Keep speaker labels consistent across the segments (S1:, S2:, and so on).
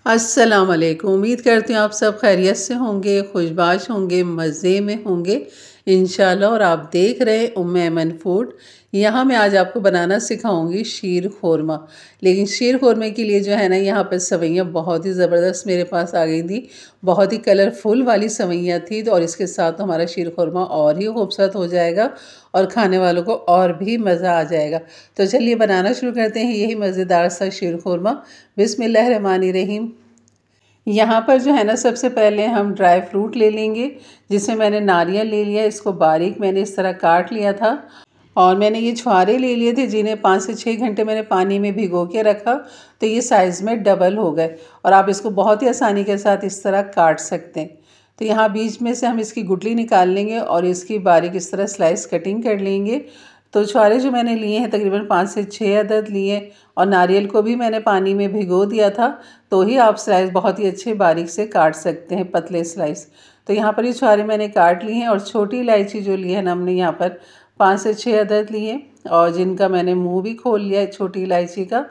S1: अस्सलाम वालेकुम। उम्मीद करती हूँ आप सब खैरियत से होंगे, खुशबाश होंगे, मज़े में होंगे इंशाल्लाह। और आप देख रहे हैं उम्मे ऐमन फूड। यहाँ मैं आज आपको बनाना सिखाऊंगी शीर खोरमा। लेकिन शीर खोरमे के लिए जो है ना, यहाँ पर सवैयाँ बहुत ही ज़बरदस्त मेरे पास आ गई थी। बहुत ही कलरफुल वाली सवैयाँ थी, तो और इसके साथ तो हमारा शीर खोरमा और ही खूबसूरत हो जाएगा और खाने वालों को और भी मज़ा आ जाएगा। तो चलिए बनाना शुरू करते हैं यही मज़ेदार सा शीर खोरमा। बिस्मिल्लाहिर्रहमानिर्रहीम। यहाँ पर जो है ना, सबसे पहले हम ड्राई फ्रूट ले लेंगे। जिसमें मैंने नारियल ले लिया, इसको बारीक मैंने इस तरह काट लिया था। और मैंने ये छुहारे ले लिए थे, जिन्हें 5 से 6 घंटे मैंने पानी में भिगो के रखा, तो ये साइज़ में डबल हो गए। और आप इसको बहुत ही आसानी के साथ इस तरह काट सकते हैं। तो यहाँ बीच में से हम इसकी गुठली निकाल लेंगे और इसकी बारीक इस तरह स्लाइस कटिंग कर लेंगे। तो छुहारे जो मैंने लिए हैं तकरीबन 5 से 6 अदद लिए। और नारियल को भी मैंने पानी में भिगो दिया था, तो ही आप स्लाइस बहुत ही अच्छे बारीक से काट सकते हैं, पतले स्लाइस। तो यहाँ पर ये छुहारे मैंने काट लिए हैं। और छोटी इलायची जो ली है ना हमने, यहाँ पर 5 से 6 अदद लिए, और जिनका मैंने मुंह भी खोल लिया है छोटी इलायची का।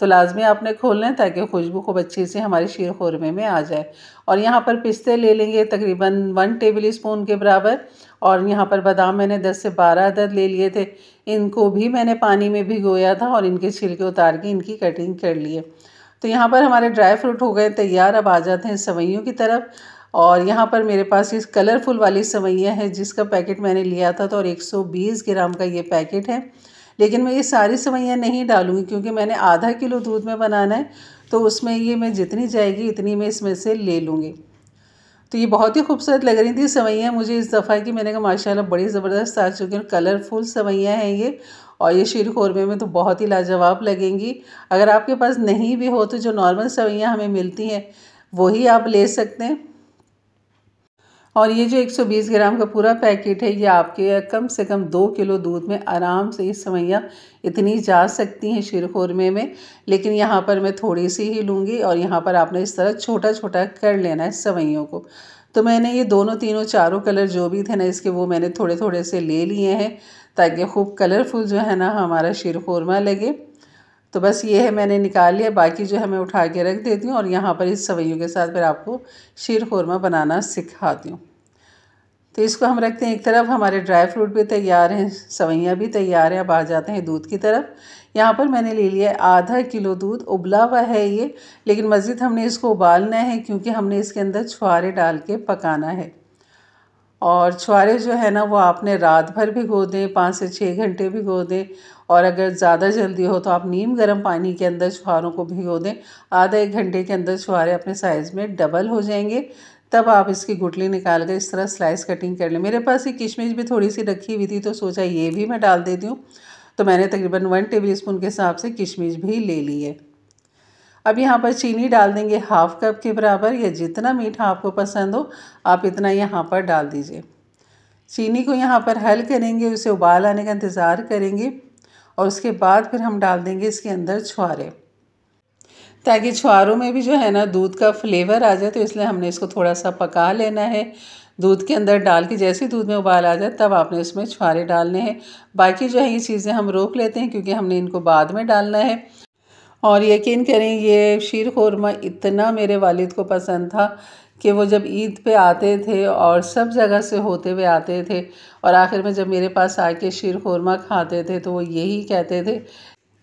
S1: तो लाजमी आपने खोलना है ताकि खुशबू खूब अच्छी से हमारे शीर खोरमे में आ जाए। और यहाँ पर पिस्ते ले लेंगे तकरीबन 1 टेबल स्पून के बराबर। और यहाँ पर बादाम मैंने 10 से 12 अदद ले लिए थे। इनको भी मैंने पानी में भिगोया था और इनके छिलके उतार के इनकी कटिंग कर लिए। तो यहाँ पर हमारे ड्राई फ्रूट हो गए तैयार। अब आ जाते हैं सवैयों की तरफ। और यहाँ पर मेरे पास इस कलरफुल वाली सवैयाँ हैं, जिसका पैकेट मैंने लिया था तो, और 120 ग्राम का ये पैकेट है। लेकिन मैं ये सारी सवैयाँ नहीं डालूँगी, क्योंकि मैंने आधा किलो दूध में बनाना है। तो उसमें ये मैं जितनी जाएगी इतनी मैं इसमें से ले लूँगी। तो ये बहुत ही खूबसूरत लग रही थी सवैयाँ मुझे इस दफ़ा की। मैंने कहा माशाल्लाह बड़ी ज़बरदस्त आ चुकी हैं, कलरफुल सवैयाँ हैं ये। और ये शीर खोरमे में तो बहुत ही लाजवाब लगेंगी। अगर आपके पास नहीं भी हो तो जो नॉर्मल सवैयाँ हमें मिलती हैं वही आप ले सकते हैं। और ये जो 120 ग्राम का पूरा पैकेट है, ये आपके कम से कम 2 किलो दूध में आराम से ये सवैयाँ इतनी जा सकती हैं शीर खोरमे में। लेकिन यहाँ पर मैं थोड़ी सी ही लूँगी। और यहाँ पर आपने इस तरह छोटा छोटा कर लेना है सवैयों को। तो मैंने ये दोनों तीनों चारों कलर जो भी थे ना इसके, वो मैंने थोड़े थोड़े से ले लिए हैं, ताकि खूब कलरफुल जो है ना हमारा शीर खोरमा लगे। तो बस ये है, मैंने निकाल लिया। बाकी जो है मैं उठा के रख देती हूँ और यहाँ पर इस सवैयों के साथ फिर आपको शीर खोरमा बनाना सिखाती हूँ। तो इसको हम रखते हैं एक तरफ। हमारे ड्राई फ्रूट भी तैयार हैं, सवैयाँ भी तैयार हैं। अब आ जाते हैं दूध की तरफ। यहाँ पर मैंने ले लिया है आधा किलो दूध। उबला हुआ है ये, लेकिन मज़ीद हमने इसको उबालना है, क्योंकि हमने इसके अंदर छुहारे डाल के पकाना है। और छुहारे जो है ना वो आपने रात भर भिगो दें, 5 से 6 घंटे भिगो दें। और अगर ज़्यादा जल्दी हो तो आप नीम गर्म पानी के अंदर छुहारों को भिगो दें। आधा 1 घंटे के अंदर छुहारे अपने साइज़ में डबल हो जाएंगे। तब आप इसकी गुठली निकाल कर इस तरह स्लाइस कटिंग कर लें। मेरे पास ये किशमिश भी थोड़ी सी रखी हुई थी, तो सोचा ये भी मैं डाल देती हूँ। तो मैंने तकरीबन 1 टेबल स्पून के हिसाब से किशमिश भी ले ली है। अब यहाँ पर चीनी डाल देंगे हाफ़ कप के बराबर, या जितना मीठा आपको पसंद हो आप इतना यहाँ पर डाल दीजिए। चीनी को यहाँ पर हल करेंगे, उसे उबाल आने का इंतज़ार करेंगे। और उसके बाद फिर हम डाल देंगे इसके अंदर छुहारे, ताकि छुहारों में भी जो है ना दूध का फ्लेवर आ जाए। तो इसलिए हमने इसको थोड़ा सा पका लेना है दूध के अंदर डाल के। जैसे दूध में उबाल आ जाए तब आपने इसमें छुहारे डालने हैं। बाकी जो है ये चीज़ें हम रोक लेते हैं, क्योंकि हमने इनको बाद में डालना है। और यकीन करें ये शीर खोरमा इतना मेरे वालिद को पसंद था कि वो जब ईद पे आते थे और सब जगह से होते हुए आते थे, और आखिर में जब मेरे पास आके शीर खोरमा खाते थे तो वो यही कहते थे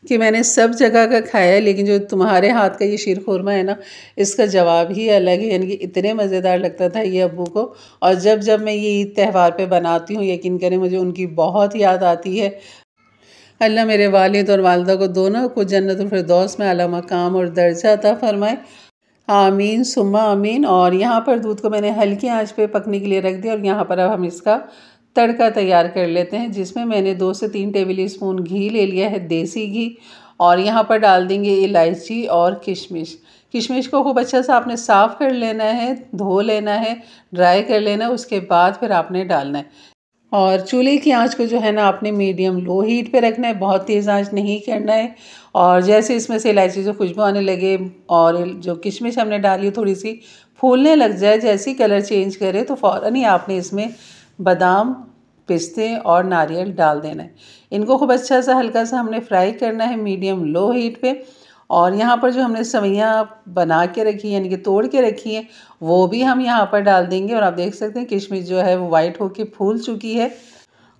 S1: कि मैंने सब जगह का खाया है, लेकिन जो तुम्हारे हाथ का ये शीर खोरमा है ना, इसका जवाब ही अलग है। यानी कि इतने मज़ेदार लगता था ये अब्बू को। और जब जब मैं ये ईद त्यौहार पे बनाती हूँ, यकीन करें मुझे उनकी बहुत याद आती है। अल्लाह मेरे वालिद और वालदा को दोनों को जन्नतुल फिरदौस में आला मकाम और दर्जा अता फरमाए। आमीन सुम्मा आमीन। और यहाँ पर दूध को मैंने हल्की आंच पे पकने के लिए रख दिया। और यहाँ पर अब हम इसका तड़का तैयार कर लेते हैं, जिसमें मैंने 2 से 3 टेबल स्पून घी ले लिया है, देसी घी। और यहाँ पर डाल देंगे इलायची और किशमिश। किशमिश को खूब अच्छा सा आपने साफ़ कर लेना है, धो लेना है, ड्राई कर लेना है। उसके बाद फिर आपने डालना है। और चूल्हे की आंच को जो है ना आपने मीडियम लो हीट पे रखना है, बहुत तेज़ आंच नहीं करना है। और जैसे इसमें से इलायची से खुशबू आने लगे और जो किशमिश हमने डाली थोड़ी सी फूलने लग जाए, जैसे ही कलर चेंज करे, तो फ़ौरन ही आपने इसमें बादाम, पिस्ते और नारियल डाल देना है। इनको खूब अच्छा सा हल्का सा हमने फ्राई करना है मीडियम लो हीट पे। और यहाँ पर जो हमने सवैयाँ बना के रखी हैं यानी कि तोड़ के रखी हैं वो भी हम यहाँ पर डाल देंगे। और आप देख सकते हैं किशमिश जो है वो वाइट होके फूल चुकी है।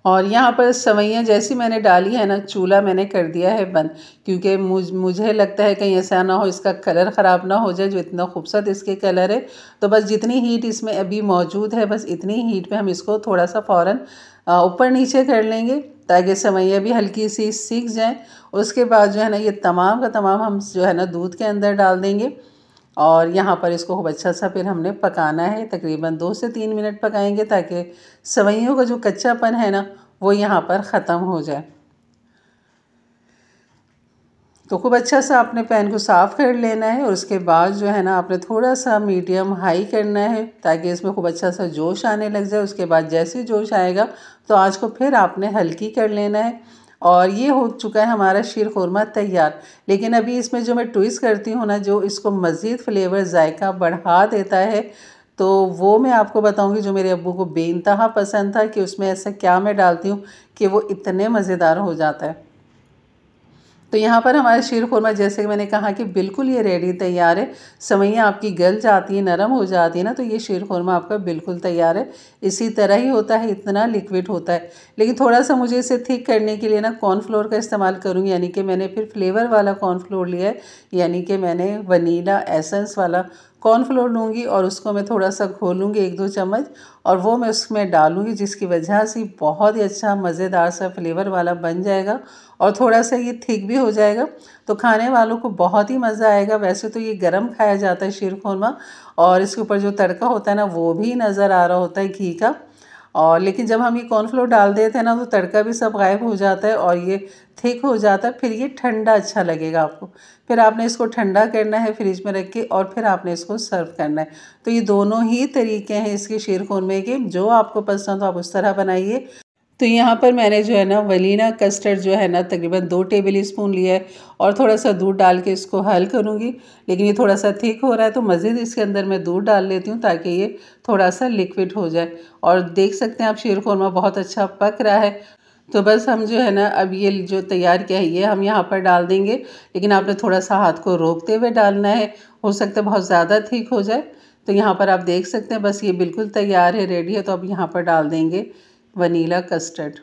S1: और यहाँ पर सवैयाँ जैसी मैंने डाली है ना, चूल्हा मैंने कर दिया है बंद, क्योंकि मुझे लगता है कहीं ऐसा ना हो इसका कलर ख़राब ना हो जाए, जो इतना खूबसूरत इसके कलर है। तो बस जितनी हीट इसमें अभी मौजूद है बस इतनी हीट पे हम इसको थोड़ा सा फ़ौरन ऊपर नीचे कर लेंगे ताकि सवैयाँ भी हल्की सी सीख जाएँ। उसके बाद जो है ना ये तमाम का तमाम हम जो है ना दूध के अंदर डाल देंगे। और यहाँ पर इसको खूब अच्छा सा फिर हमने पकाना है, तकरीबन 2 से 3 मिनट पकाएंगे ताकि सवैयों का जो कच्चापन है ना वो यहाँ पर ख़त्म हो जाए। तो खूब अच्छा सा आपने पैन को साफ़ कर लेना है और उसके बाद जो है ना आपने थोड़ा सा मीडियम हाई करना है ताकि इसमें खूब अच्छा सा जोश आने लग जाए। उसके बाद जैसे ही जोश आएगा तो आँच को फिर आपने हल्की कर लेना है। और ये हो चुका है हमारा शीर खुरमा तैयार। लेकिन अभी इसमें जो मैं ट्विस्ट करती हूँ ना, जो इसको मज़ीद फ्लेवर जायका बढ़ा देता है, तो वो मैं आपको बताऊंगी, जो मेरे अब्बू को बेइंतहा पसंद था कि उसमें ऐसा क्या मैं डालती हूँ कि वो इतने मज़ेदार हो जाता है। तो यहाँ पर हमारा शीर खुरमा जैसे कि मैंने कहा कि बिल्कुल ये रेडी तैयार है। सवैयाँ आपकी गल जाती है, नरम हो जाती है ना, तो ये शीर खुरमा आपका बिल्कुल तैयार है। इसी तरह ही होता है, इतना लिक्विड होता है। लेकिन थोड़ा सा मुझे इसे थिक करने के लिए ना कॉर्नफ्लोर का इस्तेमाल करूँगी, यानी कि मैंने फिर फ्लेवर वाला कॉर्नफ्लोर लिया है, यानी कि मैंने वनीला एसेंस वाला कॉर्नफ्लोर लूँगी और उसको मैं थोड़ा सा घोलूँगी 1-2 चम्मच, और वो मैं उसमें डालूँगी, जिसकी वजह से बहुत ही अच्छा मज़ेदार सा फ्लेवर वाला बन जाएगा और थोड़ा सा ये थिक भी हो जाएगा। तो खाने वालों को बहुत ही मज़ा आएगा। वैसे तो ये गरम खाया जाता है शीर खुरमा, और इसके ऊपर जो तड़का होता है ना वो भी नज़र आ रहा होता है घी का। और लेकिन जब हम ये कॉर्नफ्लोर डाल देते हैं ना तो तड़का भी सब गायब हो जाता है और ये थिक हो जाता है। फिर ये ठंडा अच्छा लगेगा आपको। फिर आपने इसको ठंडा करना है फ्रिज में रख के, और फिर आपने इसको सर्व करना है। तो ये दोनों ही तरीके हैं इसके शीर खुरमे के, जो आपको पसंद हो आप उस तरह बनाइए। तो यहाँ पर मैंने जो है ना वनीला कस्टर्ड जो है ना तकरीबन 2 टेबल स्पून लिया है और थोड़ा सा दूध डाल के इसको हल करूँगी। लेकिन ये थोड़ा सा थिक हो रहा है तो मज़ीद इसके अंदर मैं दूध डाल लेती हूँ ताकि ये थोड़ा सा लिक्विड हो जाए। और देख सकते हैं आप शीर खुरमा बहुत अच्छा पक रहा है। तो बस हम जो है ना अब ये जो तैयार किया है ये हम यहाँ पर डाल देंगे, लेकिन आपने थोड़ा सा हाथ को रोकते हुए डालना है, हो सकता है बहुत ज़्यादा थिक हो जाए। तो यहाँ पर आप देख सकते हैं बस ये बिल्कुल तैयार है, रेडी है। तो अब यहाँ पर डाल देंगे वनीला कस्टर्ड।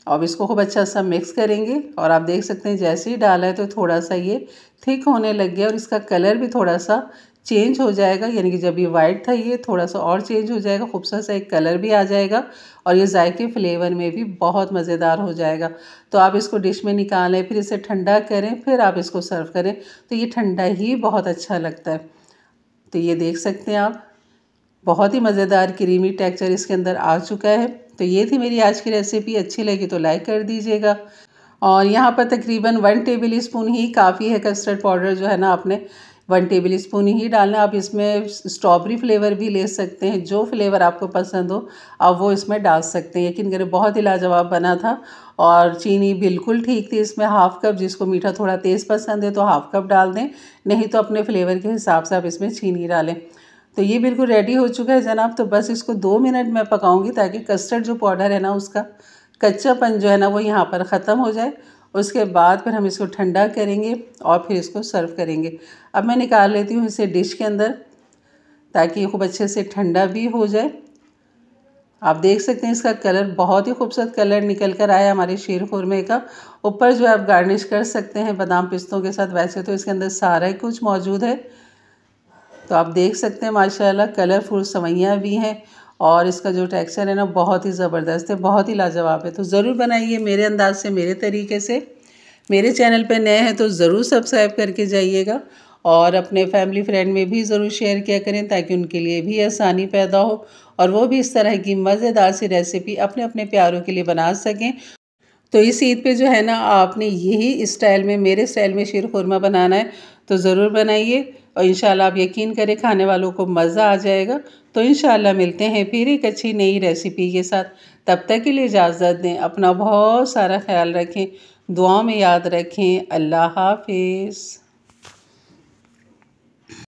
S1: अब इसको खूब अच्छा सा मिक्स करेंगे और आप देख सकते हैं जैसे ही डाला है तो थोड़ा सा ये थिक होने लग गया और इसका कलर भी थोड़ा सा चेंज हो जाएगा, यानी कि जब ये वाइट था ये थोड़ा सा और चेंज हो जाएगा, खूबसूरत सा एक कलर भी आ जाएगा और ये जायके फ्लेवर में भी बहुत मज़ेदार हो जाएगा। तो आप इसको डिश में निकालें, फिर इसे ठंडा करें, फिर आप इसको सर्व करें, तो ये ठंडा ही बहुत अच्छा लगता है। तो ये देख सकते हैं आप बहुत ही मज़ेदार क्रीमी टेक्सचर इसके अंदर आ चुका है। तो ये थी मेरी आज की रेसिपी। अच्छी लगी तो लाइक कर दीजिएगा। और यहाँ पर तकरीबन 1 टेबल स्पून ही काफ़ी है। कस्टर्ड पाउडर जो है ना आपने 1 टेबल स्पून ही डालना है। आप इसमें स्ट्रॉबेरी फ्लेवर भी ले सकते हैं, जो फ्लेवर आपको पसंद हो आप वो इसमें डाल सकते हैं। यकीन करें बहुत ही लाजवाब बना था। और चीनी बिल्कुल ठीक थी इसमें, हाफ़ कप। जिसको मीठा थोड़ा तेज़ पसंद है तो हाफ़ कप डाल दें, नहीं तो अपने फ्लेवर के हिसाब से आप इसमें चीनी डालें। तो ये बिल्कुल रेडी हो चुका है जनाब। तो बस इसको 2 मिनट में पकाऊंगी ताकि कस्टर्ड जो पाउडर है ना उसका कच्चापन जो है ना वो यहाँ पर ख़त्म हो जाए। उसके बाद फिर हम इसको ठंडा करेंगे और फिर इसको सर्व करेंगे। अब मैं निकाल लेती हूँ इसे डिश के अंदर ताकि खूब अच्छे से ठंडा भी हो जाए। आप देख सकते हैं इसका कलर बहुत ही खूबसूरत कलर निकल कर आया हमारे शीर खुरमे का। ऊपर जो है आप गार्निश कर सकते हैं बादाम पिस्तों के साथ। वैसे तो इसके अंदर सारा ही कुछ मौजूद है। तो आप देख सकते हैं माशाल्लाह कलरफुल सवैयाँ भी हैं और इसका जो टेक्सचर है ना बहुत ही ज़बरदस्त है, बहुत ही लाजवाब है। तो ज़रूर बनाइए मेरे अंदाज से, मेरे तरीके से। मेरे चैनल पे नए हैं तो ज़रूर सब्सक्राइब करके जाइएगा और अपने फैमिली फ्रेंड में भी ज़रूर शेयर किया करें ताकि उनके लिए भी आसानी पैदा हो और वो भी इस तरह की मज़ेदार सी रेसिपी अपने अपने प्यारों के लिए बना सकें। तो इस ईद पे जो है ना आपने यही स्टाइल में, मेरे स्टाइल में शीर खुरमा बनाना है तो ज़रूर बनाइए और इंशाल्लाह आप यकीन करें खाने वालों को मज़ा आ जाएगा। तो इंशाल्लाह मिलते हैं फिर एक अच्छी नई रेसिपी के साथ। तब तक के लिए इजाज़त दें। अपना बहुत सारा ख्याल रखें, दुआओं में याद रखें। अल्लाह हाफिज़।